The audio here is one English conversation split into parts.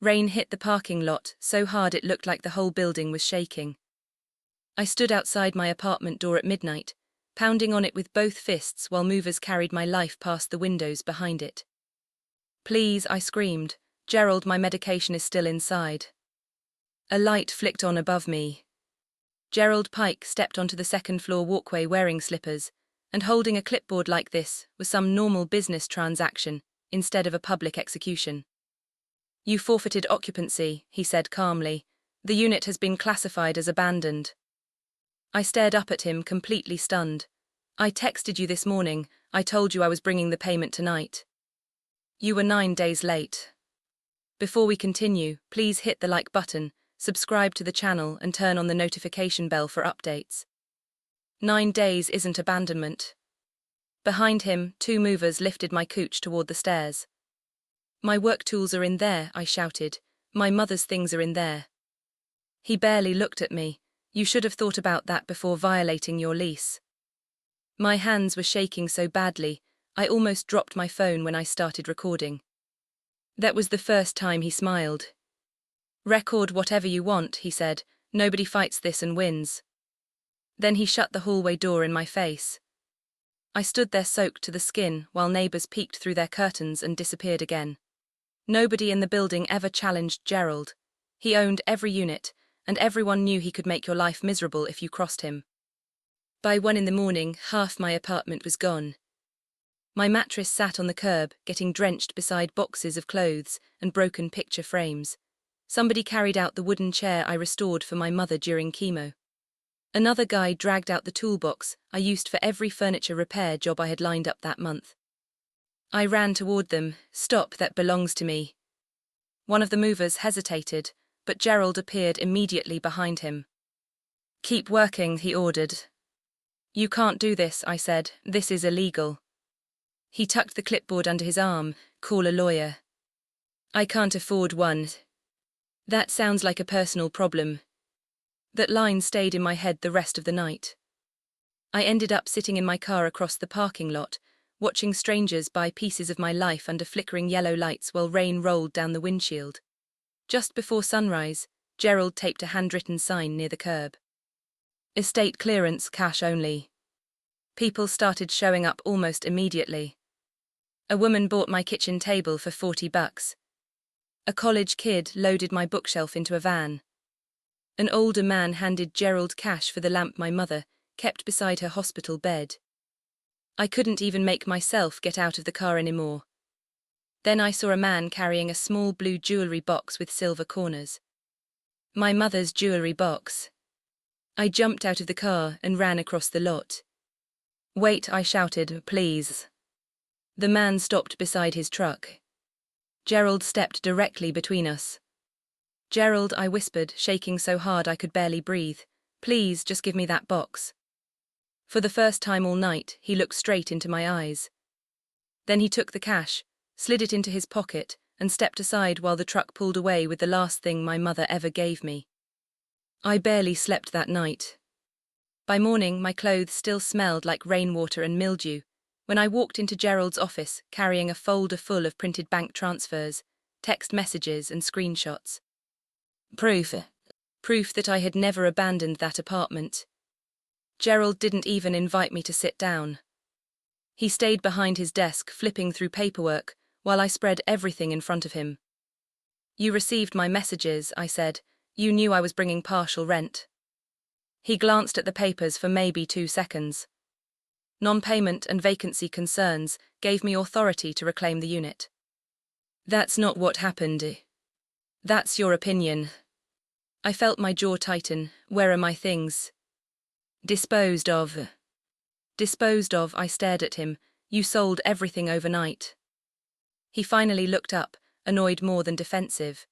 Rain hit the parking lot so hard it looked like the whole building was shaking. I stood outside my apartment door at midnight, pounding on it with both fists while movers carried my life past the windows behind it. "Please," I screamed. "Gerald, my medication is still inside." A light flicked on above me. Gerald Pike stepped onto the second-floor walkway wearing slippers, and holding a clipboard like this was some normal business transaction instead of a public execution. "You forfeited occupancy," he said calmly. "The unit has been classified as abandoned." I stared up at him, completely stunned. "I texted you this morning. I told you I was bringing the payment tonight. You were 9 days late." Before we continue, please hit the like button, subscribe to the channel and turn on the notification bell for updates. 9 days isn't abandonment. Behind him, 2 movers lifted my couch toward the stairs. "My work tools are in there," I shouted. "My mother's things are in there." He barely looked at me. "You should have thought about that before violating your lease." My hands were shaking so badly, I almost dropped my phone when I started recording. That was the first time he smiled. "Record whatever you want," he said. "Nobody fights this and wins." Then he shut the hallway door in my face. I stood there soaked to the skin while neighbors peeked through their curtains and disappeared again. Nobody in the building ever challenged Gerald. He owned every unit, and everyone knew he could make your life miserable if you crossed him. By 1 in the morning, half my apartment was gone. My mattress sat on the curb, getting drenched beside boxes of clothes and broken picture frames. Somebody carried out the wooden chair I restored for my mother during chemo. Another guy dragged out the toolbox I used for every furniture repair job I had lined up that month. I ran toward them. "Stop, that belongs to me." One of the movers hesitated, but Gerald appeared immediately behind him. "Keep working," he ordered. "You can't do this," I said. "This is illegal." He tucked the clipboard under his arm. "Call a lawyer." "I can't afford one." "That sounds like a personal problem." That line stayed in my head the rest of the night. I ended up sitting in my car across the parking lot, watching strangers buy pieces of my life under flickering yellow lights while rain rolled down the windshield. Just before sunrise, Gerald taped a handwritten sign near the curb. "Estate clearance, cash only." People started showing up almost immediately. A woman bought my kitchen table for $40. A college kid loaded my bookshelf into a van. An older man handed Gerald cash for the lamp my mother kept beside her hospital bed. I couldn't even make myself get out of the car anymore. Then I saw a man carrying a small blue jewelry box with silver corners. My mother's jewelry box. I jumped out of the car and ran across the lot. "Wait," I shouted, "please." The man stopped beside his truck. Gerald stepped directly between us. "Gerald," I whispered, shaking so hard I could barely breathe. "Please, just give me that box." For the first time all night, he looked straight into my eyes. Then he took the cash, slid it into his pocket, and stepped aside while the truck pulled away with the last thing my mother ever gave me. I barely slept that night. By morning, my clothes still smelled like rainwater and mildew when I walked into Gerald's office carrying a folder full of printed bank transfers, text messages, and screenshots. Proof that I had never abandoned that apartment. Gerald didn't even invite me to sit down. He stayed behind his desk, flipping through paperwork, while I spread everything in front of him. "You received my messages," I said. "You knew I was bringing partial rent." He glanced at the papers for maybe 2 seconds. "Non-payment and vacancy concerns gave me authority to reclaim the unit." "That's not what happened." "That's your opinion." I felt my jaw tighten. "Where are my things?" "Disposed of." "Disposed of," I stared at him. "You sold everything overnight." He finally looked up, annoyed more than defensive.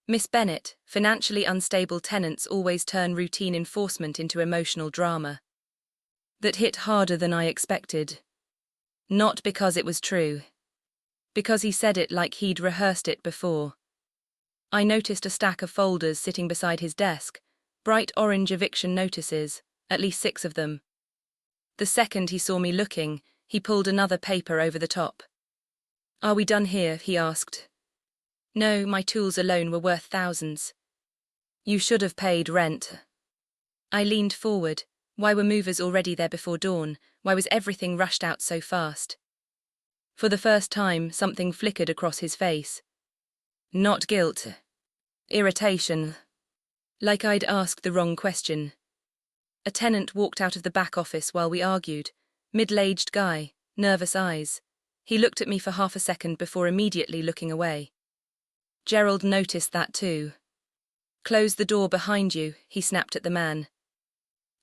"Miss Bennett, financially unstable tenants always turn routine enforcement into emotional drama." That hit harder than I expected. Not because it was true. Because he said it like he'd rehearsed it before. I noticed a stack of folders sitting beside his desk, bright orange eviction notices, at least 6 of them. The second he saw me looking, he pulled another paper over the top. "Are we done here?" he asked. No, my tools alone were worth thousands. You should have paid rent. I leaned forward. Why were movers already there before dawn? Why was everything rushed out so fast? For the first time, something flickered across his face. Not guilt. Irritation. Like I'd asked the wrong question. A tenant walked out of the back office while we argued. Middle-aged guy, nervous eyes. He looked at me for half a second before immediately looking away. Gerald noticed that too. Close the door behind you, he snapped at the man.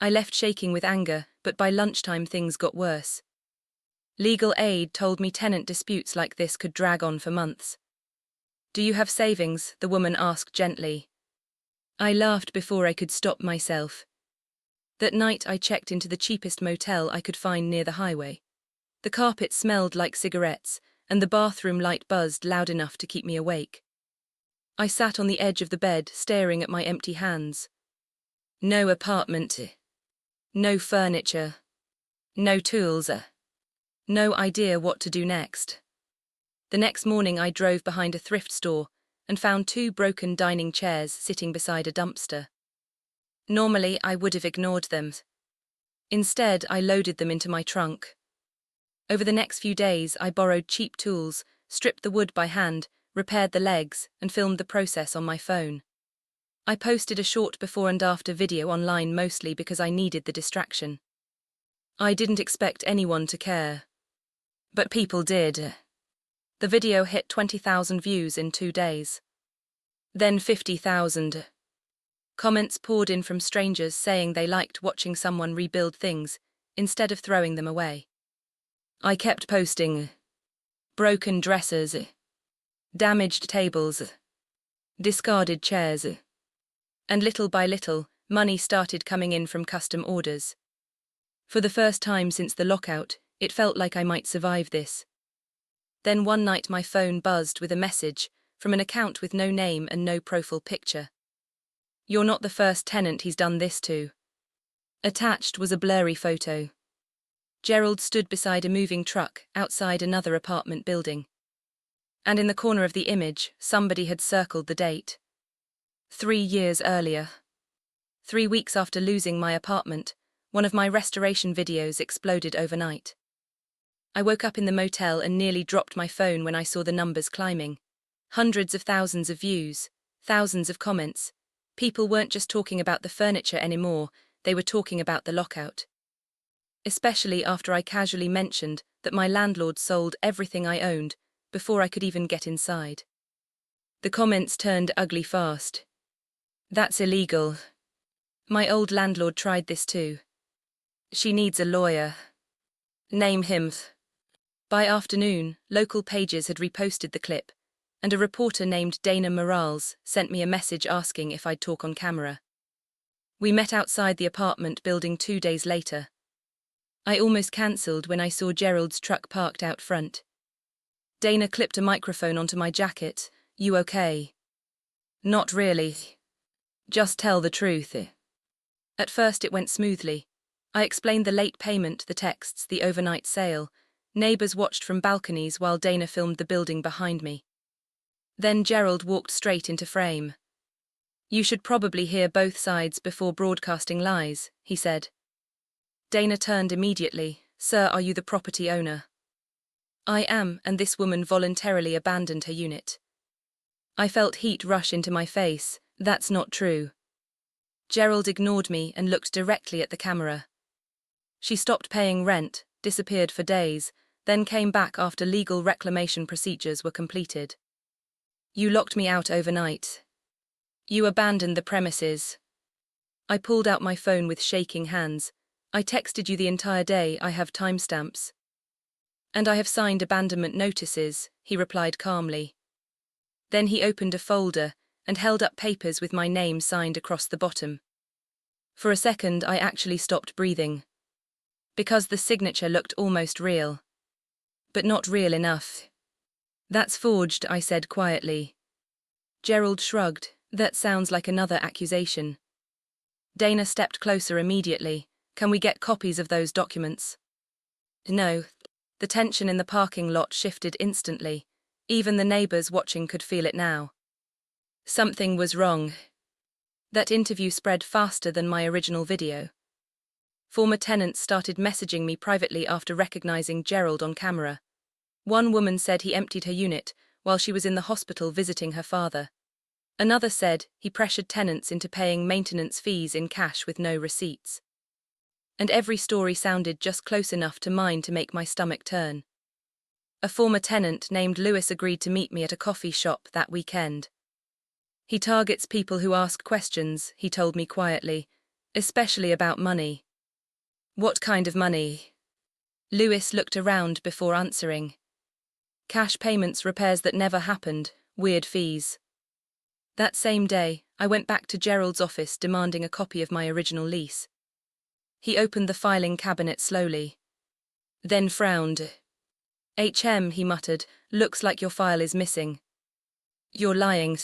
I left shaking with anger, but by lunchtime things got worse. Legal aid told me tenant disputes like this could drag on for months. Do you have savings? The woman asked gently. I laughed before I could stop myself. That night I checked into the cheapest motel I could find near the highway. The carpet smelled like cigarettes, and the bathroom light buzzed loud enough to keep me awake. I sat on the edge of the bed, staring at my empty hands. No apartment. No furniture. No tools. No idea what to do next. The next morning I drove behind a thrift store and found 2 broken dining chairs sitting beside a dumpster. Normally I would have ignored them. Instead, I loaded them into my trunk. Over the next few days, I borrowed cheap tools, stripped the wood by hand, repaired the legs, and filmed the process on my phone. I posted a short before and after video online mostly because I needed the distraction. I didn't expect anyone to care. But people did. The video hit 20,000 views in 2 days. Then 50,000. Comments poured in from strangers saying they liked watching someone rebuild things instead of throwing them away. I kept posting. Broken dressers. Damaged tables. Discarded chairs. And little by little, money started coming in from custom orders. For the first time since the lockout, it felt like I might survive this. Then one night my phone buzzed with a message from an account with no name and no profile picture. You're not the first tenant he's done this to. Attached was a blurry photo. Gerald stood beside a moving truck outside another apartment building. And in the corner of the image, somebody had circled the date. 3 years earlier. 3 weeks after losing my apartment, one of my restoration videos exploded overnight. I woke up in the motel and nearly dropped my phone when I saw the numbers climbing. Hundreds of thousands of views, thousands of comments. People weren't just talking about the furniture anymore, they were talking about the lockout. Especially after I casually mentioned that my landlord sold everything I owned before I could even get inside. The comments turned ugly fast. That's illegal. My old landlord tried this too. She needs a lawyer. Name him. By afternoon, local pages had reposted the clip, and a reporter named Dana Morales sent me a message asking if I'd talk on camera. We met outside the apartment building 2 days later. I almost cancelled when I saw Gerald's truck parked out front. Dana clipped a microphone onto my jacket. You okay? Not really. Just tell the truth. At first it went smoothly. I explained the late payment, the texts, the overnight sale. Neighbors watched from balconies while Dana filmed the building behind me. Then Gerald walked straight into frame. You should probably hear both sides before broadcasting lies, he said. Dana turned immediately. Sir, are you the property owner? I am, and this woman voluntarily abandoned her unit. I felt heat rush into my face. That's not true. Gerald ignored me and looked directly at the camera. She stopped paying rent, disappeared for days, then came back after legal reclamation procedures were completed. You locked me out overnight. You abandoned the premises. I pulled out my phone with shaking hands. I texted you the entire day, I have timestamps. And I have signed abandonment notices, he replied calmly. Then he opened a folder and held up papers with my name signed across the bottom. For a second I actually stopped breathing. Because the signature looked almost real. But not real enough. That's forged, I said quietly. Gerald shrugged. That sounds like another accusation. Dana stepped closer immediately. Can we get copies of those documents? No. The tension in the parking lot shifted instantly. Even the neighbors watching could feel it now. Something was wrong. That interview spread faster than my original video. Former tenants started messaging me privately after recognizing Gerald on camera. One woman said he emptied her unit while she was in the hospital visiting her father. Another said he pressured tenants into paying maintenance fees in cash with no receipts. And every story sounded just close enough to mine to make my stomach turn. A former tenant named Lewis agreed to meet me at a coffee shop that weekend. He targets people who ask questions, he told me quietly, especially about money. What kind of money? Lewis looked around before answering. Cash payments, repairs that never happened, weird fees. That same day, I went back to Gerald's office demanding a copy of my original lease. He opened the filing cabinet slowly. Then frowned. He muttered, looks like your file is missing. You're lying.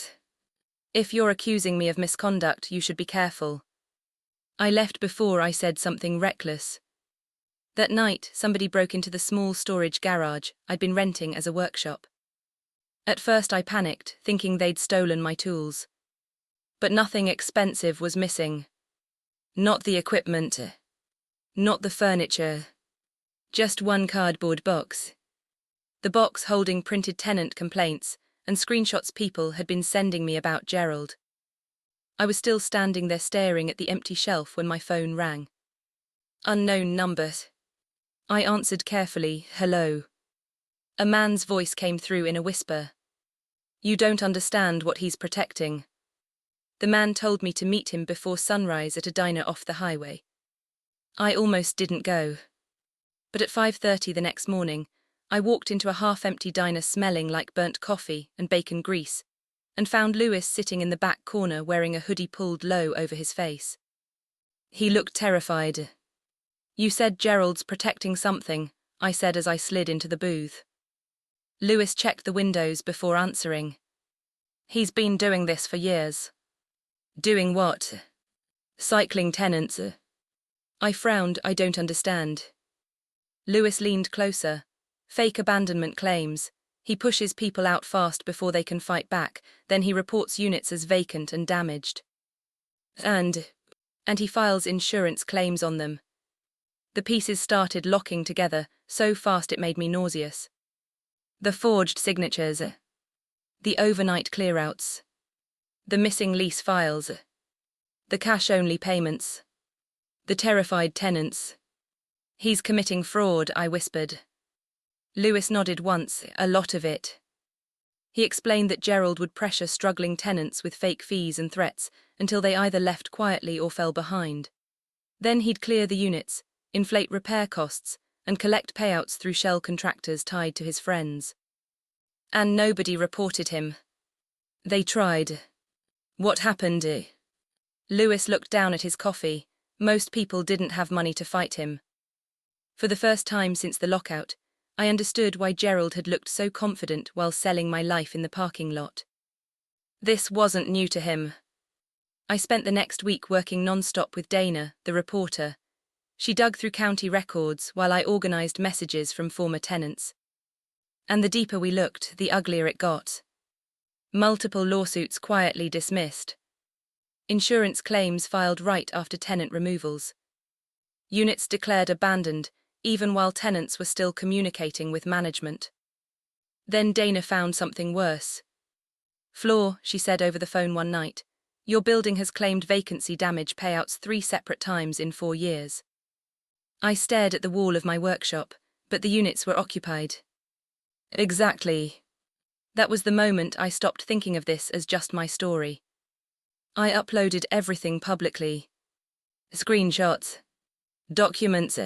If you're accusing me of misconduct, you should be careful. I left before I said something reckless. That night, somebody broke into the small storage garage I'd been renting as a workshop. At first I panicked, thinking they'd stolen my tools. But nothing expensive was missing. Not the equipment. Not the furniture. Just one cardboard box. The box holding printed tenant complaints and screenshots people had been sending me about Gerald. I was still standing there staring at the empty shelf when my phone rang. Unknown number. I answered carefully, hello. A man's voice came through in a whisper. You don't understand what he's protecting. The man told me to meet him before sunrise at a diner off the highway. I almost didn't go. But at 5:30 the next morning, I walked into a half-empty diner smelling like burnt coffee and bacon grease, and found Lewis sitting in the back corner wearing a hoodie pulled low over his face. He looked terrified. You said Gerald's protecting something, I said as I slid into the booth. Lewis checked the windows before answering. He's been doing this for years. Doing what? Cycling tenants. I frowned, I don't understand. Lewis leaned closer. Fake abandonment claims. He pushes people out fast before they can fight back, then he reports units as vacant and damaged. And he files insurance claims on them. The pieces started locking together, so fast it made me nauseous. The forged signatures. The overnight clearouts. The missing lease files. The cash-only payments. The terrified tenants. He's committing fraud, I whispered. Lewis nodded once, a lot of it. He explained that Gerald would pressure struggling tenants with fake fees and threats until they either left quietly or fell behind. Then he'd clear the units, inflate repair costs, and collect payouts through shell contractors tied to his friends. And nobody reported him. They tried. What happened? Lewis looked down at his coffee. Most people didn't have money to fight him. For the first time since the lockout, I understood why Gerald had looked so confident while selling my life in the parking lot. This wasn't new to him. I spent the next week working non-stop with Dana, the reporter. She dug through county records while I organized messages from former tenants. And the deeper we looked, the uglier it got. Multiple lawsuits quietly dismissed. Insurance claims filed right after tenant removals. Units declared abandoned, even while tenants were still communicating with management. Then Dana found something worse. Flore, she said over the phone one night, your building has claimed vacancy damage payouts 3 separate times in 4 years. I stared at the wall of my workshop, but the units were occupied. Exactly. That was the moment I stopped thinking of this as just my story. I uploaded everything publicly. Screenshots. Documents.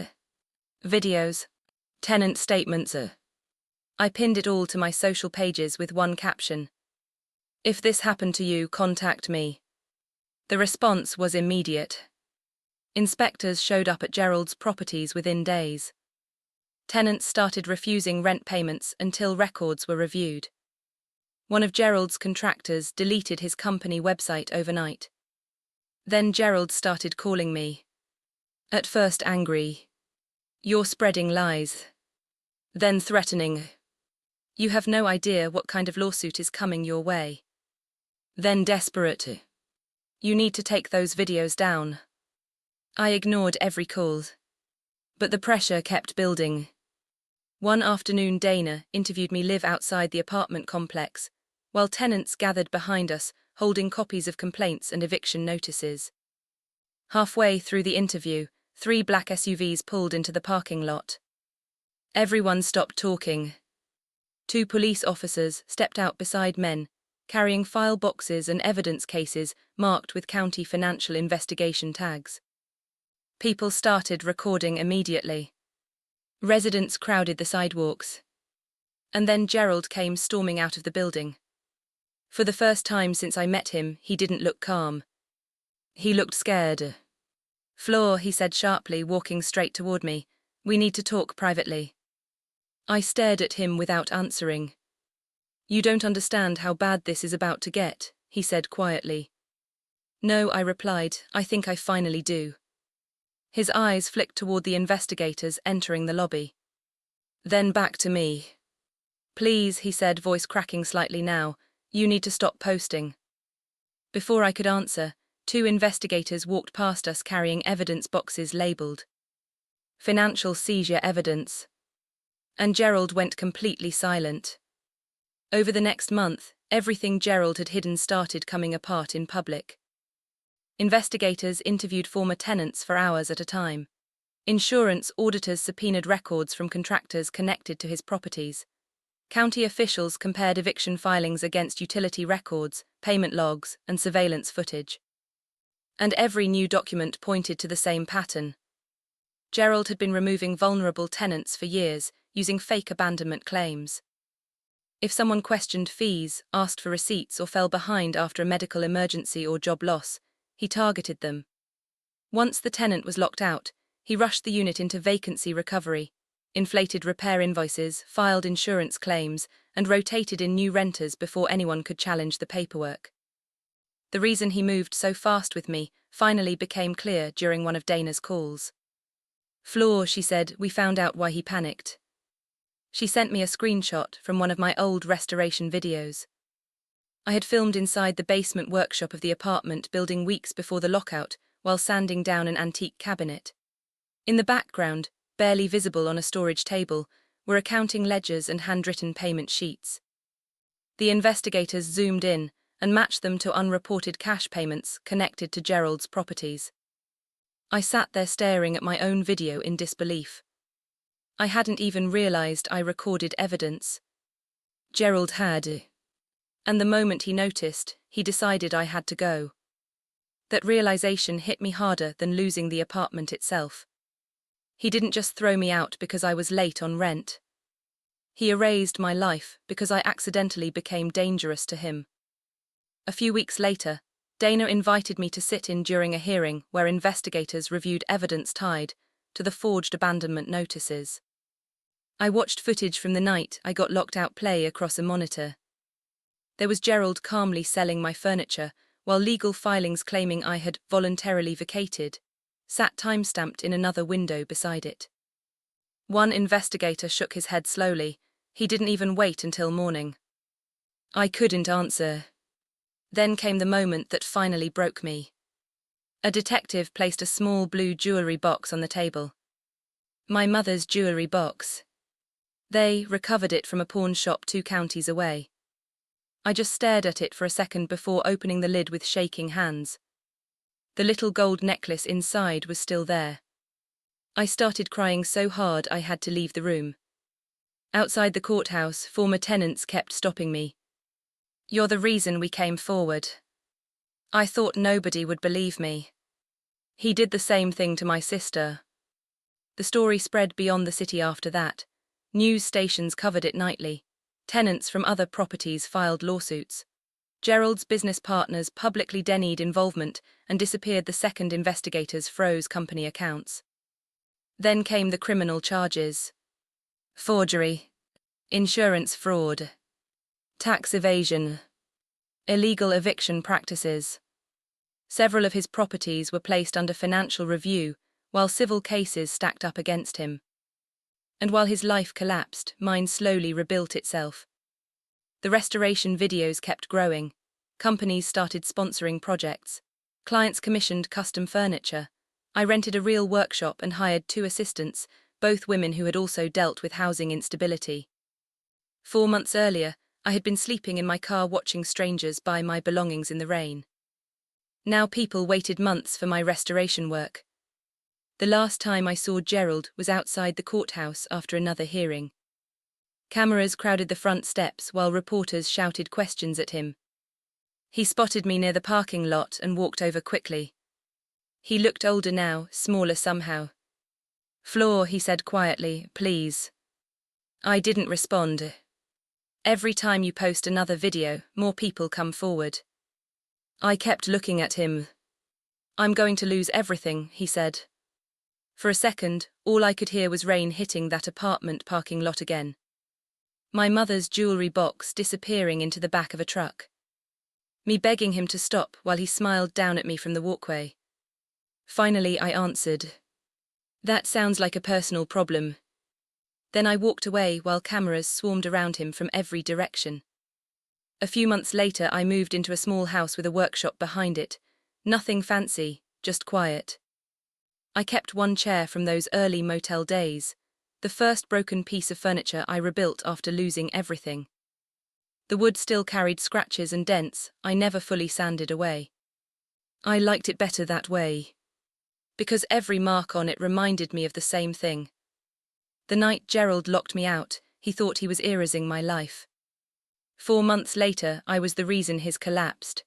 Videos. Tenant statements. I pinned it all to my social pages with one caption. If this happened to you, contact me. The response was immediate. Inspectors showed up at Gerald's properties within days. Tenants started refusing rent payments until records were reviewed. One of Gerald's contractors deleted his company website overnight. Then Gerald started calling me. At first angry. You're spreading lies. Then threatening. You have no idea what kind of lawsuit is coming your way. Then desperate. You need to take those videos down. I ignored every call. But the pressure kept building. One afternoon Dana interviewed me live outside the apartment complex, while tenants gathered behind us, holding copies of complaints and eviction notices. Halfway through the interview, 3 black SUVs pulled into the parking lot. Everyone stopped talking. 2 police officers stepped out beside men, carrying file boxes and evidence cases marked with county financial investigation tags. People started recording immediately. Residents crowded the sidewalks. And then Gerald came storming out of the building. For the first time since I met him, he didn't look calm. He looked scared. "Flore," he said sharply, walking straight toward me. "We need to talk privately." I stared at him without answering. "You don't understand how bad this is about to get," he said quietly. "No," I replied, "I think I finally do." His eyes flicked toward the investigators entering the lobby. Then back to me. "Please," he said, voice cracking slightly now, "you need to stop posting." Before I could answer, 2 investigators walked past us carrying evidence boxes labeled "Financial Seizure Evidence." And Gerald went completely silent. Over the next month, everything Gerald had hidden started coming apart in public. Investigators interviewed former tenants for hours at a time. Insurance auditors subpoenaed records from contractors connected to his properties. County officials compared eviction filings against utility records, payment logs, and surveillance footage. And every new document pointed to the same pattern. Gerald had been removing vulnerable tenants for years, using fake abandonment claims. If someone questioned fees, asked for receipts, or fell behind after a medical emergency or job loss, he targeted them. Once the tenant was locked out, he rushed the unit into vacancy recovery, inflated repair invoices, filed insurance claims, and rotated in new renters before anyone could challenge the paperwork. The reason he moved so fast with me finally became clear during one of Dana's calls. "Flore," she said, "we found out why he panicked." She sent me a screenshot from one of my old restoration videos. I had filmed inside the basement workshop of the apartment building weeks before the lockout while sanding down an antique cabinet. In the background, barely visible on a storage table, were accounting ledgers and handwritten payment sheets. The investigators zoomed in and matched them to unreported cash payments connected to Gerald's properties. I sat there staring at my own video in disbelief. I hadn't even realized I recorded evidence. Gerald had. And the moment he noticed, he decided I had to go. That realization hit me harder than losing the apartment itself. He didn't just throw me out because I was late on rent. He erased my life because I accidentally became dangerous to him. A few weeks later, Dana invited me to sit in during a hearing where investigators reviewed evidence tied to the forged abandonment notices. I watched footage from the night I got locked out play across a monitor. There was Gerald calmly selling my furniture, while legal filings claiming I had voluntarily vacated sat time-stamped in another window beside it. One investigator shook his head slowly. He didn't even wait until morning. I couldn't answer. Then came the moment that finally broke me. A detective placed a small blue jewelry box on the table. My mother's jewelry box. They recovered it from a pawn shop 2 counties away. I just stared at it for a second before opening the lid with shaking hands. The little gold necklace inside was still there. I started crying so hard I had to leave the room. Outside the courthouse, former tenants kept stopping me. "You're the reason we came forward." I thought nobody would believe me. He did the same thing to my sister. The story spread beyond the city after that. News stations covered it nightly. Tenants from other properties filed lawsuits. Gerald's business partners publicly denied involvement and disappeared the second investigators froze company accounts. Then came the criminal charges. Forgery, insurance fraud, tax evasion, illegal eviction practices. Several of his properties were placed under financial review, while civil cases stacked up against him. And while his life collapsed, mine slowly rebuilt itself. The restoration videos kept growing. Companies started sponsoring projects. Clients commissioned custom furniture. I rented a real workshop and hired 2 assistants, both women who had also dealt with housing instability. 4 months earlier, I had been sleeping in my car watching strangers buy my belongings in the rain. Now people waited months for my restoration work. The last time I saw Gerald was outside the courthouse after another hearing. Cameras crowded the front steps while reporters shouted questions at him. He spotted me near the parking lot and walked over quickly. He looked older now, smaller somehow. "Flore," he said quietly, "please." I didn't respond. "Every time you post another video, more people come forward." I kept looking at him. "I'm going to lose everything," he said. For a second, all I could hear was rain hitting that apartment parking lot again. My mother's jewelry box disappearing into the back of a truck. Me begging him to stop while he smiled down at me from the walkway. Finally, I answered, "That sounds like a personal problem." Then I walked away while cameras swarmed around him from every direction. A few months later, I moved into a small house with a workshop behind it. Nothing fancy, just quiet. I kept one chair from those early motel days, the first broken piece of furniture I rebuilt after losing everything. The wood still carried scratches and dents I never fully sanded away. I liked it better that way, because every mark on it reminded me of the same thing. The night Gerald locked me out, he thought he was erasing my life. 4 months later, I was the reason his collapsed.